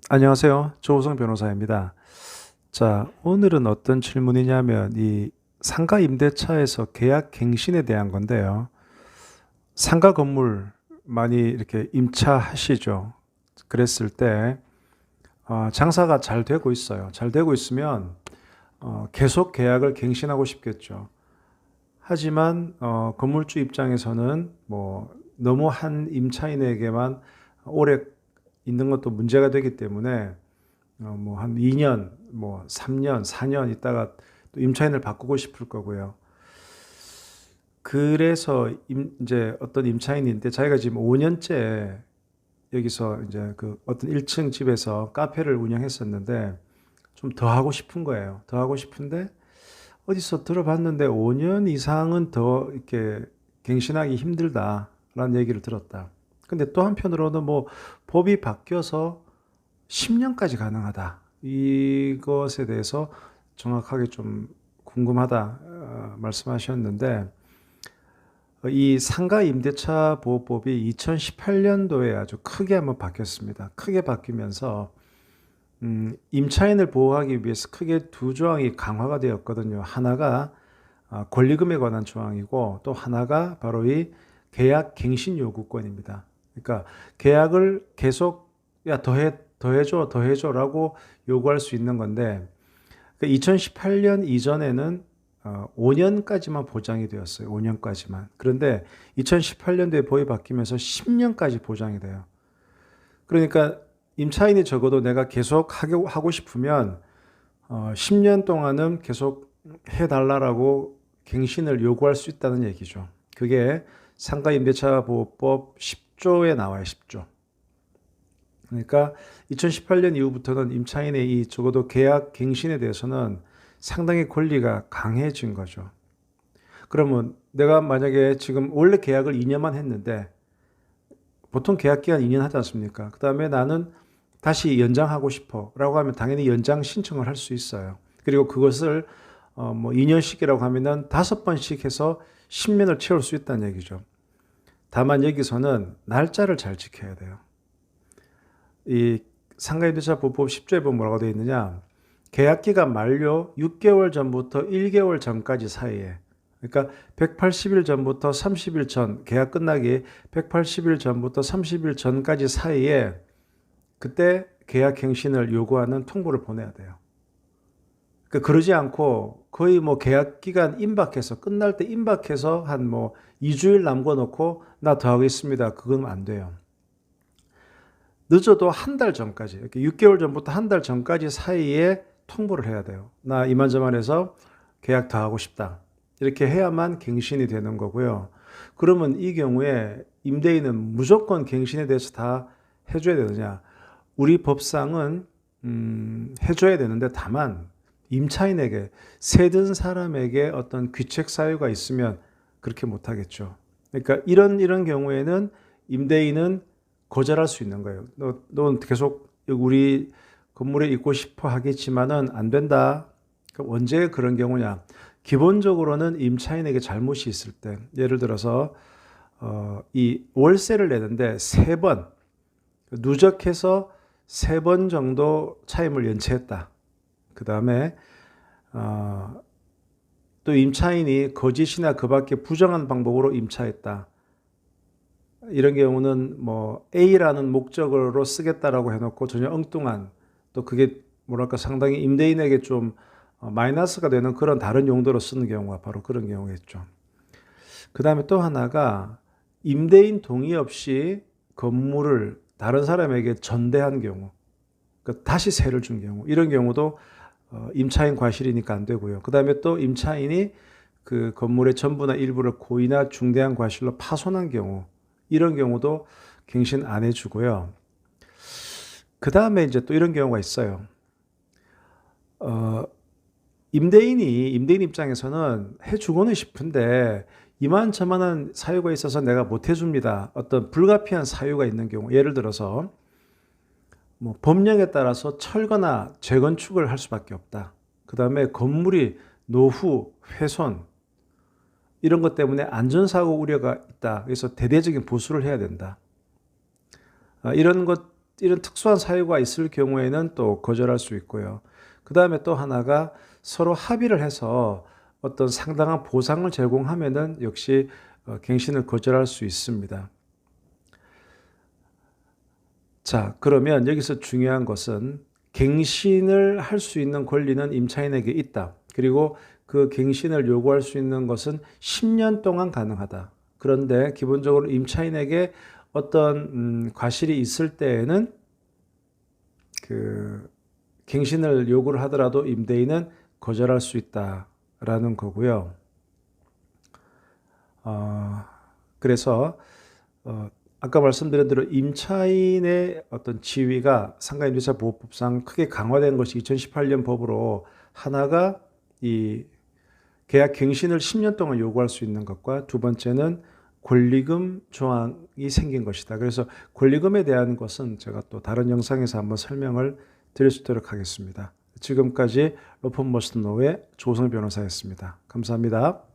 안녕하세요. 조우성 변호사입니다. 자, 오늘은 어떤 질문이냐면 이 상가 임대차에서 계약 갱신에 대한 건데요. 상가 건물 많이 이렇게 임차하시죠. 그랬을 때 장사가 잘 되고 있어요. 잘 되고 있으면 계속 계약을 갱신하고 싶겠죠. 하지만 건물주 입장에서는 뭐 너무 한 임차인에게만 오래 있는 것도 문제가 되기 때문에 뭐 한 2년, 뭐 3년, 4년 있다가 또 임차인을 바꾸고 싶을 거고요. 그래서 이제 어떤 임차인인데 자기가 지금 5년째 여기서 이제 그 어떤 1층 집에서 카페를 운영했었는데 좀 더 하고 싶은 거예요. 더 하고 싶은데 어디서 들어봤는데 5년 이상은 더 이렇게 갱신하기 힘들다라는 얘기를 들었다. 근데 또 한편으로는 뭐 법이 바뀌어서 10년까지 가능하다. 이것에 대해서 정확하게 좀 궁금하다 말씀하셨는데 이 상가 임대차 보호법이 2018년도에 아주 크게 한번 바뀌었습니다. 크게 바뀌면서 임차인을 보호하기 위해서 크게 두 조항이 강화가 되었거든요. 하나가 권리금에 관한 조항이고 또 하나가 바로 이 계약 갱신 요구권입니다. 그러니까 계약을 계속 야 더해줘라고 요구할 수 있는 건데 2018년 이전에는 5년까지만 보장이 되었어요. 5년까지만. 그런데 2018년도에 법이 바뀌면서 10년까지 보장이 돼요. 그러니까 임차인이 적어도 내가 계속 하고 싶으면 10년 동안은 계속 해달라고 갱신을 요구할 수 있다는 얘기죠. 그게 상가임대차보호법 10조에 나와요. 10조. 그러니까 2018년 이후부터는 임차인의 이 적어도 계약 갱신에 대해서는 상당히 권리가 강해진 거죠. 그러면 내가 만약에 지금 원래 계약을 2년만 했는데 보통 계약 기간 2년 하지 않습니까? 그 다음에 나는 다시 연장하고 싶어 라고 하면 당연히 연장 신청을 할 수 있어요. 그리고 그것을 뭐 2년씩이라고 하면은 5번씩 해서 10년을 채울 수 있다는 얘기죠. 다만 여기서는 날짜를 잘 지켜야 돼요. 이 상가임대차 보호법 10조에 보면 뭐라고 되어 있느냐? 계약기간 만료 6개월 전부터 1개월 전까지 사이에, 그러니까 180일 전부터 30일 전, 계약 끝나기 180일 전부터 30일 전까지 사이에 그때 계약 갱신을 요구하는 통보를 보내야 돼요. 그러니까 그러지 않고 거의 뭐 계약 기간 임박해서 끝날 때 임박해서 한 뭐 2주일 남겨 놓고 나 더 하겠습니다. 그건 안 돼요. 늦어도 한 달 전까지, 이렇게 6개월 전부터 한 달 전까지 사이에 통보를 해야 돼요. 나 이만저만해서 계약 더 하고 싶다. 이렇게 해야만 갱신이 되는 거고요. 그러면 이 경우에 임대인은 무조건 갱신에 대해서 다 해줘야 되느냐? 우리 법상은 해줘야 되는데 다만 임차인에게 세든 사람에게 어떤 귀책 사유가 있으면 그렇게 못하겠죠. 그러니까 이런 경우에는 임대인은 거절할 수 있는 거예요. 넌 계속 우리 건물에 있고 싶어 하겠지만은 안 된다. 그럼 언제 그런 경우냐? 기본적으로는 임차인에게 잘못이 있을 때, 예를 들어서 이 월세를 내는데 3번 누적해서 3번 정도 차임을 연체했다. 그 다음에 또 임차인이 거짓이나 그 밖에 부정한 방법으로 임차했다. 이런 경우는 뭐 A라는 목적으로 쓰겠다라고 해놓고 전혀 엉뚱한, 또 그게 뭐랄까 상당히 임대인에게 좀 마이너스가 되는 그런 다른 용도로 쓰는 경우가 바로 그런 경우겠죠. 그 다음에 또 하나가 임대인 동의 없이 건물을 다른 사람에게 전대한 경우, 그러니까 다시 세를 준 경우, 이런 경우도 임차인 과실이니까 안 되고요. 그 다음에 또 임차인이 그 건물의 전부나 일부를 고의나 중대한 과실로 파손한 경우, 이런 경우도 갱신 안 해주고요. 그 다음에 이제 또 이런 경우가 있어요. 임대인 입장에서는 해주고는 싶은데 이만저만한 사유가 있어서 내가 못 해줍니다. 어떤 불가피한 사유가 있는 경우, 예를 들어서 뭐 법령에 따라서 철거나 재건축을 할 수밖에 없다. 그 다음에 건물이 노후, 훼손 이런 것 때문에 안전사고 우려가 있다. 그래서 대대적인 보수를 해야 된다. 이런 것 이런 특수한 사유가 있을 경우에는 또 거절할 수 있고요. 그 다음에 또 하나가 서로 합의를 해서 어떤 상당한 보상을 제공하면은 역시 갱신을 거절할 수 있습니다. 자, 그러면 여기서 중요한 것은 갱신을 할 수 있는 권리는 임차인에게 있다. 그리고 그 갱신을 요구할 수 있는 것은 10년 동안 가능하다. 그런데 기본적으로 임차인에게 어떤 과실이 있을 때에는 그 갱신을 요구를 하더라도 임대인은 거절할 수 있다라는 거고요. 그래서 아까 말씀드린 대로 임차인의 어떤 지위가 상가임대차보호법상 크게 강화된 것이 2018년 법으로 하나가 이 계약 갱신을 10년 동안 요구할 수 있는 것과 두 번째는 권리금 조항이 생긴 것이다. 그래서 권리금에 대한 것은 제가 또 다른 영상에서 한번 설명을 드릴 수 있도록 하겠습니다. 지금까지 로펌머스턴노의 조성 변호사였습니다. 감사합니다.